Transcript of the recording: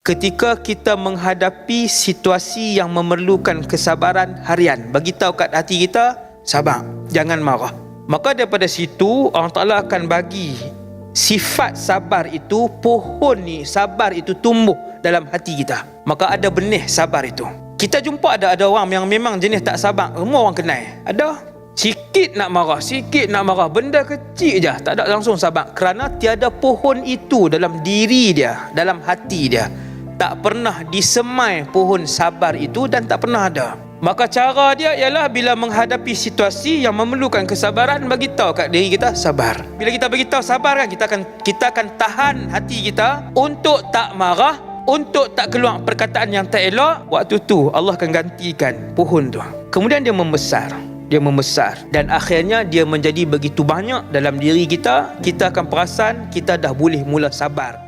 ketika kita menghadapi situasi yang memerlukan kesabaran harian, bagi tahu kat hati kita, sabar, jangan marah. Maka daripada situ Allah Ta'ala akan bagi sifat sabar itu, pohon ni sabar itu tumbuh dalam hati kita. Maka ada benih sabar itu. Kita jumpa ada orang yang memang jenis tak sabar, semua orang kenal. Ada sikit nak marah, benda kecil je tak ada langsung sabar, kerana tiada pohon itu dalam diri dia, dalam hati dia. Tak pernah disemai pohon sabar itu dan tak pernah ada. Maka cara dia ialah bila menghadapi situasi yang memerlukan kesabaran, bagi tahu kat diri kita sabar. Bila kita bagi tahu sabar kan, kita akan tahan hati kita untuk tak marah, untuk tak keluar perkataan yang tak elok. Waktu tu Allah akan gantikan pohon tu. Kemudian dia membesar, dan akhirnya dia menjadi begitu banyak dalam diri kita. Kita akan perasan kita dah boleh mula sabar.